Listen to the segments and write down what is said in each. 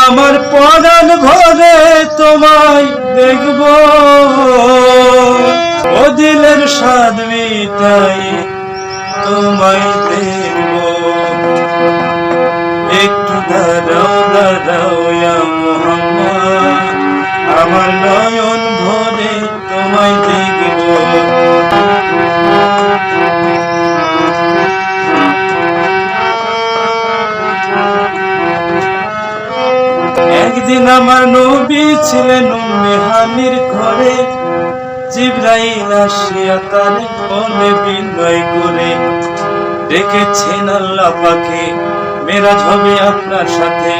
আমার পরাণ ভরে তোমায় দেখব, ও দিলের স্বাদ মিটাই তোমায় দেখব। একটু দাঁড়াও দাঁড়াও ইয়া মুহাম্মদ, আমার নয়ন ভরে তোমায় দেখব। একদিন আমার নবী ছিলেন উম্মে হানির ঘরে, জিবরাইল আসিয়া তার বলে বিনয় করে, ডেকেছেন আল্লাহ পাকে মেরাজ হবে আপনার সাথে।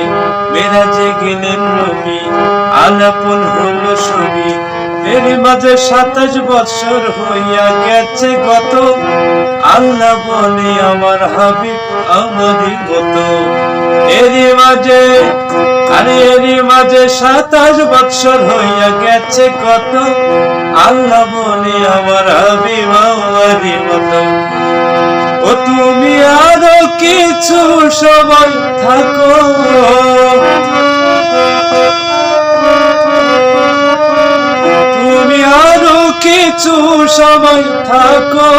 মেরাজে গেলেন নবী, আলাপন হলো ছবি। এর মাঝে 27 বছর হইয়া গেছে গত, আল্লাহ বলে আমার হাবিব আমারই মতো। এরই মাঝে 27 বছর হইয়া গেছে কত, আল্লাহ বলে আমার হাবিব আমারই মতো। ও তুমি আরো কিছু সময় থাকো, তুমি আরো কিছু সময় থাকো,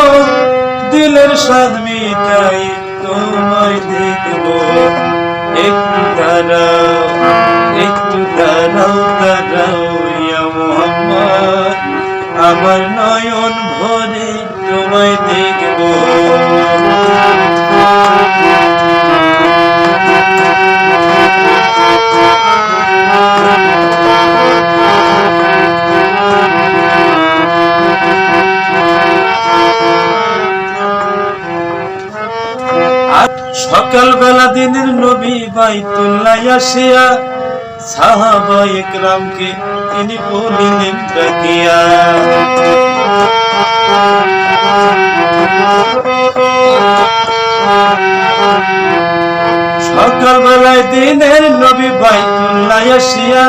দিলের স্বাদ মিটাই তোমায় দেখব। একটু দাঁড়াও একটু দাঁড়াও দাঁড়াও ইয়া মুহাম্মদ, আমার নয়ন ভরে তোমায় দেখব। সকালবেলা দিনের নবী বাইতুল্লাহ আসিয়া সাহাবা ইকরামকে তিনি বলিলেন ডাকিয়া, সকালবেলায় দিনের নবী বাইতুল্লাহ আসিয়া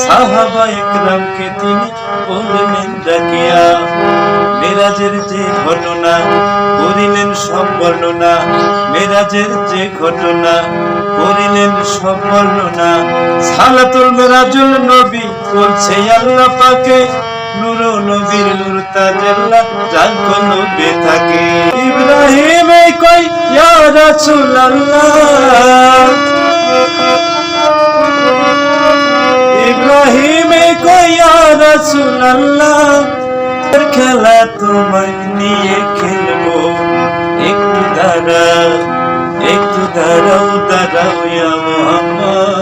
সাহাবা ইকরামকে তিনি বলিলেন ডাকিয়া। মেরাজের যে ঘটনা করিলেন সব বর্ণনা, মেরাজের যে ঘটনা করিলেন সব বর্ণনা। সালাতুল মেরাজুল নবী করছে আল্লাহ পাকে, নূর নবীর নূর তাজাল্লাহ যার কলবে থাকে। ইব্রাহিম কই ইয়া রাসূলুল্লাহ, ইব্রাহিম কই ইয়া রাসূলুল্লাহ, খেলা তোমায় নিয়ে খেলবো। একটু দাঁড়াও দাঁড়াও ইয়া মুহাম্মদ,